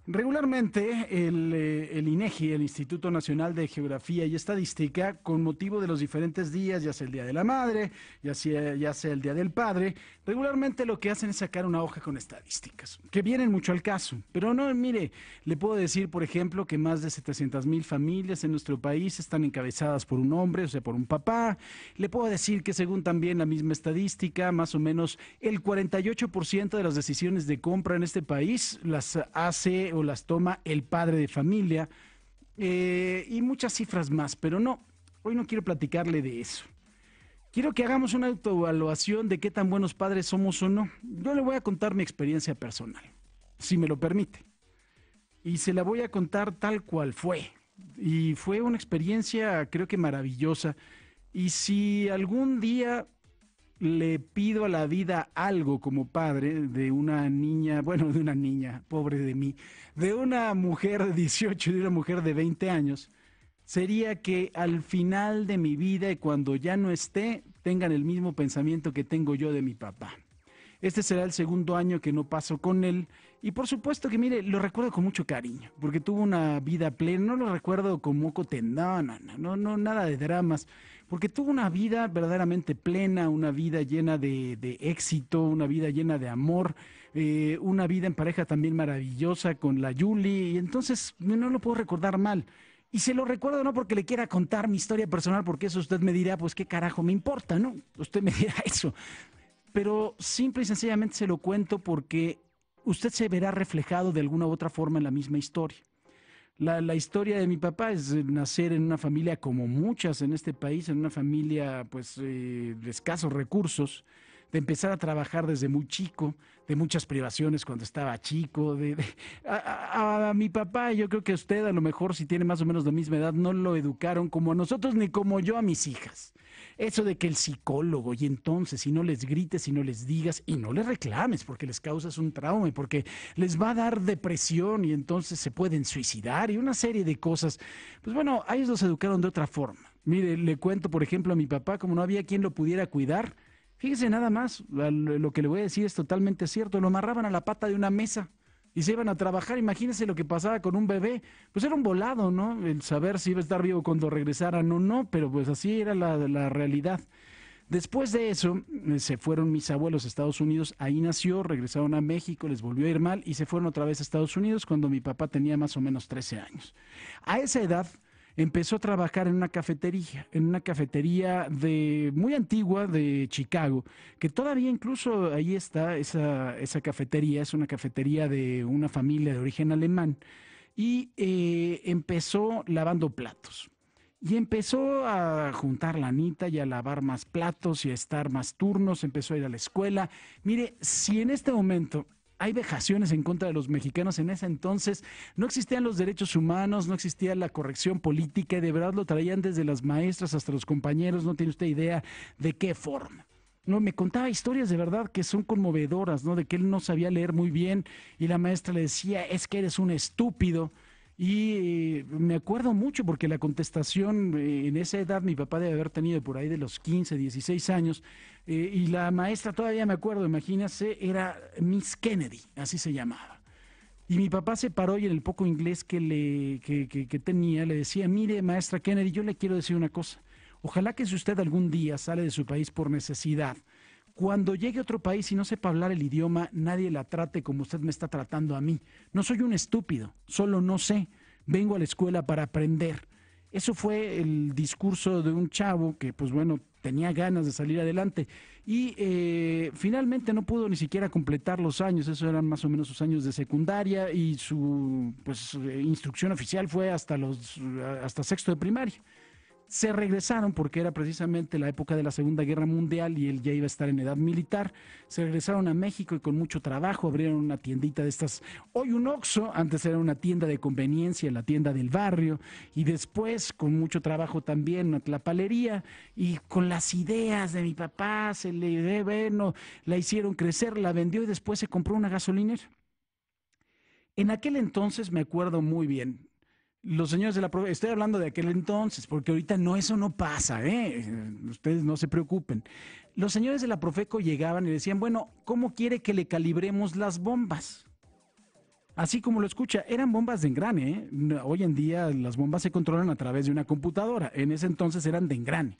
Regularmente el INEGI, el Instituto Nacional de Geografía y Estadística, con motivo de los diferentes días, ya sea el Día de la Madre, ya sea el Día del Padre, regularmente lo que hacen es sacar una hoja con estadísticas, que vienen mucho al caso. Pero no, mire, le puedo decir, por ejemplo, que más de 700,000 familias en nuestro país están encabezadas por un hombre, o sea, por un papá. Le puedo decir que según también la misma estadística, más o menos el 48% de las decisiones de compra en este país las hace o las toma el padre de familia, y muchas cifras más, pero no, hoy no quiero platicarle de eso. Quiero que hagamos una autoevaluación de qué tan buenos padres somos o no. Yo le voy a contar mi experiencia personal, si me lo permite, y se la voy a contar tal cual fue. Y fue una experiencia, creo que maravillosa. Y si algún día le pido a la vida algo como padre de una niña, bueno, de una niña, pobre de mí, de una mujer de 18 y de una mujer de 20 años, sería que al final de mi vida y cuando ya no esté, tengan el mismo pensamiento que tengo yo de mi papá. Este será el segundo año que no paso con él. Y por supuesto que, mire, lo recuerdo con mucho cariño, porque tuvo una vida plena. No lo recuerdo con moco tendón, no, nada de dramas, porque tuvo una vida verdaderamente plena, una vida llena de éxito, una vida llena de amor, una vida en pareja también maravillosa con la Yuli. Y entonces no lo puedo recordar mal. Y se lo recuerdo no porque le quiera contar mi historia personal, porque eso usted me dirá, pues qué carajo me importa, ¿no? Usted me dirá eso, pero simple y sencillamente se lo cuento porque usted se verá reflejado de alguna u otra forma en la misma historia. La historia de mi papá es nacer en una familia como muchas en este país, en una familia pues de escasos recursos, de empezar a trabajar desde muy chico, de muchas privaciones cuando estaba chico. A mi papá, yo creo que a usted a lo mejor si tiene más o menos la misma edad, no lo educaron como a nosotros ni como yo a mis hijas. Eso de que el psicólogo y entonces si no les grites, si no les digas y no les reclames porque les causas un trauma y porque les va a dar depresión y entonces se pueden suicidar y una serie de cosas. Pues bueno, a ellos los educaron de otra forma. Mire, le cuento por ejemplo a mi papá, como no había quien lo pudiera cuidar, fíjese nada más, lo que le voy a decir es totalmente cierto, lo amarraban a la pata de una mesa y se iban a trabajar. Imagínense lo que pasaba con un bebé. Pues era un volado, ¿no? El saber si iba a estar vivo cuando regresaran o no, pero pues así era la realidad. Después de eso, se fueron mis abuelos a Estados Unidos, ahí nació, regresaron a México, les volvió a ir mal y se fueron otra vez a Estados Unidos cuando mi papá tenía más o menos 13 años. A esa edad empezó a trabajar en una cafetería de muy antigua de Chicago, que todavía incluso ahí está esa cafetería, es una cafetería de una familia de origen alemán, y empezó lavando platos. Y empezó a juntar lanita y a lavar más platos y a estar más turnos, empezó a ir a la escuela. Mire, si en este momento hay vejaciones en contra de los mexicanos, en ese entonces no existían los derechos humanos, no existía la corrección política y de verdad lo traían desde las maestras hasta los compañeros, no tiene usted idea de qué forma. No, me contaba historias de verdad que son conmovedoras, ¿no? De que él no sabía leer muy bien y la maestra le decía, es que eres un estúpido. Y me acuerdo mucho porque la contestación en esa edad mi papá debe haber tenido por ahí de los 15, 16 años, y la maestra todavía me acuerdo, imagínase, era Miss Kennedy, así se llamaba. Y mi papá se paró y en el poco inglés que tenía le decía, mire maestra Kennedy, yo le quiero decir una cosa, ojalá que si usted algún día sale de su país por necesidad, cuando llegue a otro país y no sepa hablar el idioma, nadie la trate como usted me está tratando a mí. No soy un estúpido, solo no sé. Vengo a la escuela para aprender. Eso fue el discurso de un chavo que, pues bueno, tenía ganas de salir adelante y finalmente no pudo ni siquiera completar los años, eso eran más o menos sus años de secundaria y su pues, instrucción oficial fue hasta sexto de primaria. Se regresaron porque era precisamente la época de la Segunda Guerra Mundial y él ya iba a estar en edad militar. Se regresaron a México y con mucho trabajo abrieron una tiendita de estas, hoy un Oxxo, antes era una tienda de conveniencia, la tienda del barrio, y después con mucho trabajo también una tlapalería, y con las ideas de mi papá se le, bueno, la hicieron crecer, la vendió y después se compró una gasolinera. En aquel entonces me acuerdo muy bien. Los señores de la Profeco, estoy hablando de aquel entonces, porque ahorita no, eso no pasa, ¿eh? Ustedes no se preocupen. Los señores de la Profeco llegaban y decían, bueno, ¿cómo quiere que le calibremos las bombas? Así como lo escucha, eran bombas de engrane, ¿eh? Hoy en día las bombas se controlan a través de una computadora. En ese entonces eran de engrane.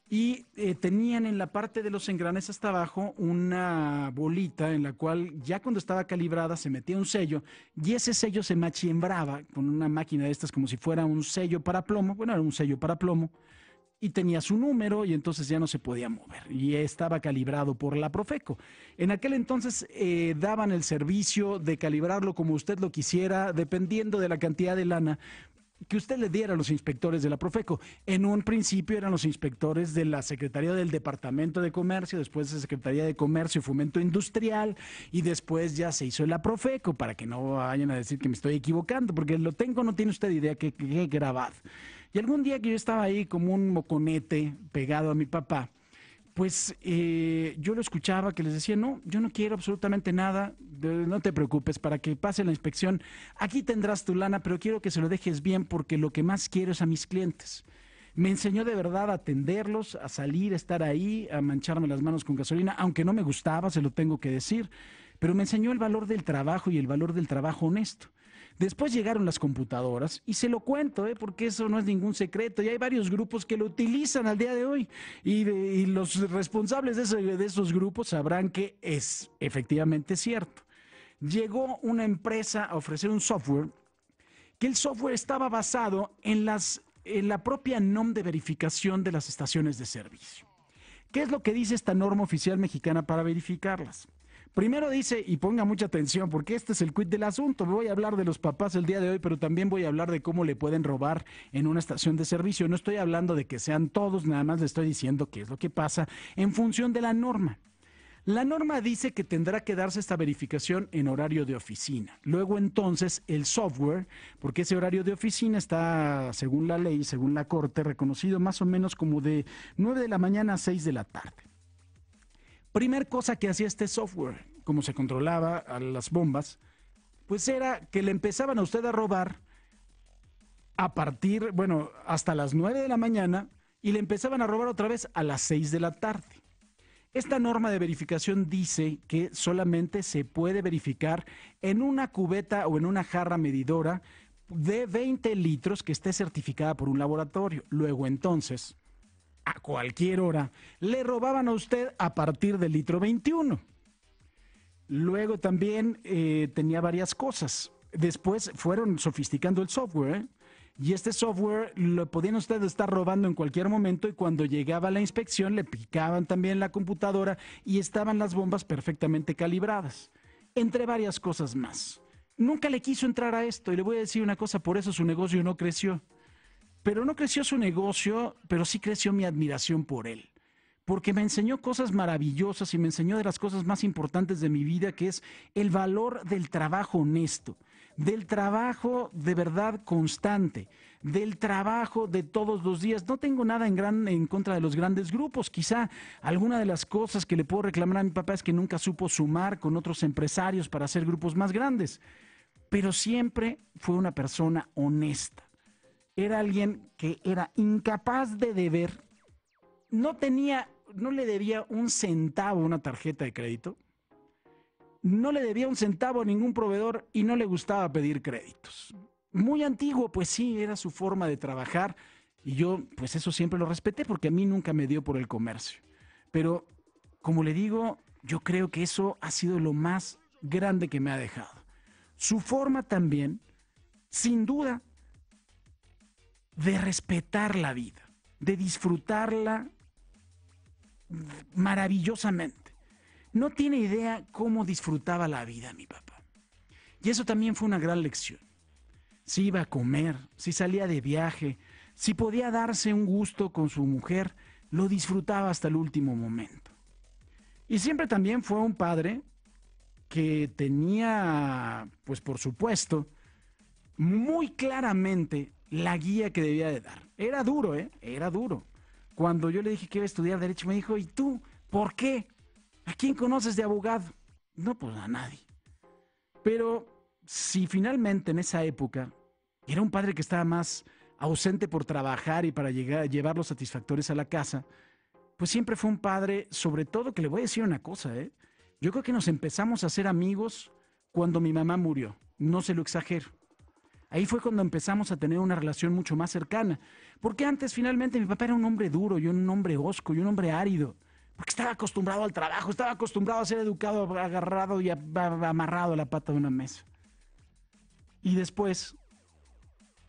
Y tenían en la parte de los engranes hasta abajo una bolita en la cual ya cuando estaba calibrada se metía un sello y ese sello se machiembraba con una máquina de estas como si fuera un sello para plomo. Bueno, era un sello para plomo y tenía su número y entonces ya no se podía mover y estaba calibrado por la Profeco. En aquel entonces daban el servicio de calibrarlo como usted lo quisiera, dependiendo de la cantidad de lana que usted le diera a los inspectores de la Profeco. En un principio eran los inspectores de la Secretaría del Departamento de Comercio, después de Secretaría de Comercio y Fomento Industrial, y después ya se hizo la Profeco, para que no vayan a decir que me estoy equivocando, porque lo tengo, no tiene usted idea qué grabado. Y algún día que yo estaba ahí como un moconete pegado a mi papá, pues yo lo escuchaba que les decía, no, yo no quiero absolutamente nada, no te preocupes, para que pase la inspección, aquí tendrás tu lana, pero quiero que se lo dejes bien porque lo que más quiero es a mis clientes. Me enseñó de verdad a atenderlos, a salir, a estar ahí, a mancharme las manos con gasolina, aunque no me gustaba, se lo tengo que decir, pero me enseñó el valor del trabajo y el valor del trabajo honesto. Después llegaron las computadoras y se lo cuento, porque eso no es ningún secreto y hay varios grupos que lo utilizan al día de hoy y los responsables de esos grupos sabrán que es efectivamente cierto. Llegó una empresa a ofrecer un software que el software estaba basado en la propia NOM de verificación de las estaciones de servicio. ¿Qué es lo que dice esta norma oficial mexicana para verificarlas? Primero dice, y ponga mucha atención, porque este es el quid del asunto. Voy a hablar de los papás el día de hoy, pero también voy a hablar de cómo le pueden robar en una estación de servicio. No estoy hablando de que sean todos, nada más le estoy diciendo qué es lo que pasa en función de la norma. La norma dice que tendrá que darse esta verificación en horario de oficina. Luego entonces el software, porque ese horario de oficina está, según la ley, según la Corte, reconocido más o menos como de 9 de la mañana a 6 de la tarde. Primer cosa que hacía este software, como se controlaba a las bombas, pues era que le empezaban a usted a robar a partir, bueno, hasta las 9 de la mañana y le empezaban a robar otra vez a las 6 de la tarde. Esta norma de verificación dice que solamente se puede verificar en una cubeta o en una jarra medidora de 20 litros que esté certificada por un laboratorio. Luego entonces, a cualquier hora, le robaban a usted a partir del litro 21. Luego también tenía varias cosas. Después fueron sofisticando el software, y este software lo podían ustedes estar robando en cualquier momento y cuando llegaba la inspección le picaban también la computadora y estaban las bombas perfectamente calibradas, entre varias cosas más. Nunca le quiso entrar a esto y le voy a decir una cosa, por eso su negocio no creció. Pero no creció su negocio, pero sí creció mi admiración por él. Porque me enseñó cosas maravillosas y me enseñó de las cosas más importantes de mi vida, que es el valor del trabajo honesto, del trabajo de verdad constante, del trabajo de todos los días. No tengo nada en contra de los grandes grupos. Quizá alguna de las cosas que le puedo reclamar a mi papá es que nunca supo sumar con otros empresarios para hacer grupos más grandes. Pero siempre fue una persona honesta. Era alguien que era incapaz de deber, no le debía un centavo a una tarjeta de crédito, no le debía un centavo a ningún proveedor y no le gustaba pedir créditos. Muy antiguo, pues sí, era su forma de trabajar y yo pues eso siempre lo respeté porque a mí nunca me dio por el comercio. Pero como le digo, yo creo que eso ha sido lo más grande que me ha dejado. Su forma también, sin duda, de respetar la vida, de disfrutarla maravillosamente. No tiene idea cómo disfrutaba la vida mi papá. Y eso también fue una gran lección. Si iba a comer, si salía de viaje, si podía darse un gusto con su mujer, lo disfrutaba hasta el último momento. Y siempre también fue un padre que tenía, pues por supuesto, muy claramente la guía que debía de dar. Era duro, Era duro. Cuando yo le dije que iba a estudiar Derecho, me dijo, ¿y tú? ¿Por qué? ¿A quién conoces de abogado? No, pues a nadie. Pero si finalmente en esa época era un padre que estaba más ausente por trabajar y para llevar los satisfactores a la casa, pues siempre fue un padre, sobre todo, que le voy a decir una cosa, Yo creo que nos empezamos a hacer amigos cuando mi mamá murió. no se lo exagero. Ahí fue cuando empezamos a tener una relación mucho más cercana. Porque antes, finalmente, mi papá era un hombre duro, yo un hombre hosco, yo un hombre árido. Porque estaba acostumbrado al trabajo, estaba acostumbrado a ser educado, agarrado y amarrado a la pata de una mesa. Y después,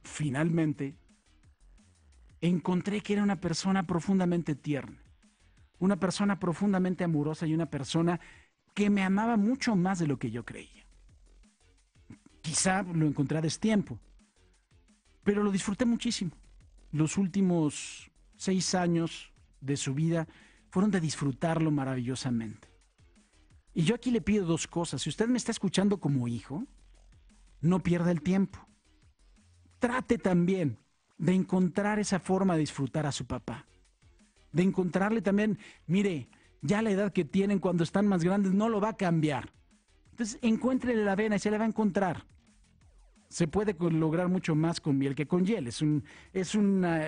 finalmente, encontré que era una persona profundamente tierna, una persona profundamente amorosa y una persona que me amaba mucho más de lo que yo creía. Quizá lo encontré a destiempo, pero lo disfruté muchísimo. Los últimos 6 años de su vida fueron de disfrutarlo maravillosamente. Y yo aquí le pido 2 cosas. Si usted me está escuchando como hijo, no pierda el tiempo. Trate también de encontrar esa forma de disfrutar a su papá. De encontrarle también, mire, ya la edad que tienen cuando están más grandes no lo va a cambiar. Entonces, encuéntrele la vena y se la va a encontrar. Se puede lograr mucho más con miel que con hiel. Es un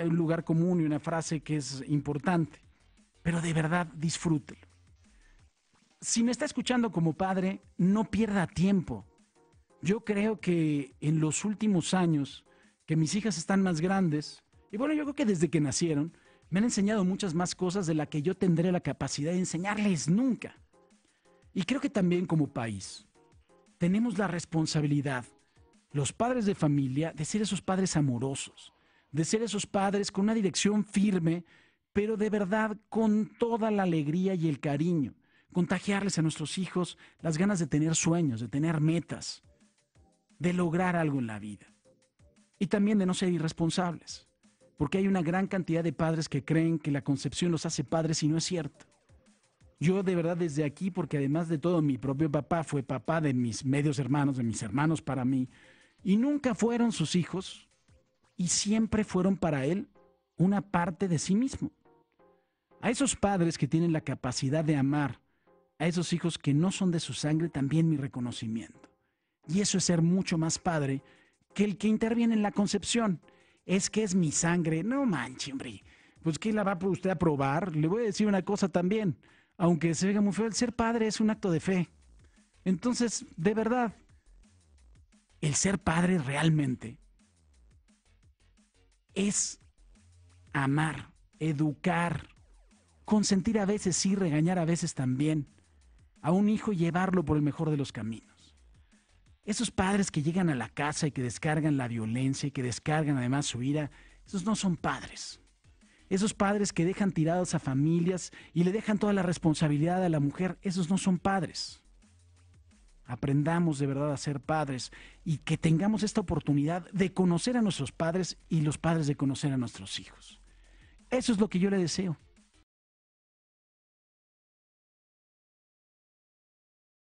lugar común y una frase que es importante. Pero de verdad, disfrútelo. Si me está escuchando como padre, no pierda tiempo. Yo creo que en los últimos años, que mis hijas están más grandes, y bueno, yo creo que desde que nacieron, me han enseñado muchas más cosas de las que yo tendré la capacidad de enseñarles nunca. Y creo que también como país, tenemos la responsabilidad, los padres de familia, de ser esos padres amorosos, de ser esos padres con una dirección firme, pero de verdad con toda la alegría y el cariño, contagiarles a nuestros hijos las ganas de tener sueños, de tener metas, de lograr algo en la vida. Y también de no ser irresponsables, porque hay una gran cantidad de padres que creen que la concepción los hace padres y no es cierto. Yo de verdad desde aquí, porque además de todo mi propio papá fue papá de mis medios hermanos, de mis hermanos para mí, y nunca fueron sus hijos, y siempre fueron para él una parte de sí mismo. A esos padres que tienen la capacidad de amar a esos hijos que no son de su sangre, también mi reconocimiento. Y eso es ser mucho más padre que el que interviene en la concepción. Es que es mi sangre. No manche, hombre. Pues ¿qué la va usted a probar? Le voy a decir una cosa también. Aunque se vea muy feo, el ser padre es un acto de fe. Entonces, de verdad, el ser padre realmente es amar, educar, consentir a veces sí, regañar a veces también, a un hijo y llevarlo por el mejor de los caminos. Esos padres que llegan a la casa y que descargan la violencia y que descargan además su ira, esos no son padres. Esos padres que dejan tirados a familias y le dejan toda la responsabilidad a la mujer, esos no son padres. Aprendamos de verdad a ser padres y que tengamos esta oportunidad de conocer a nuestros padres y los padres de conocer a nuestros hijos. Eso es lo que yo le deseo.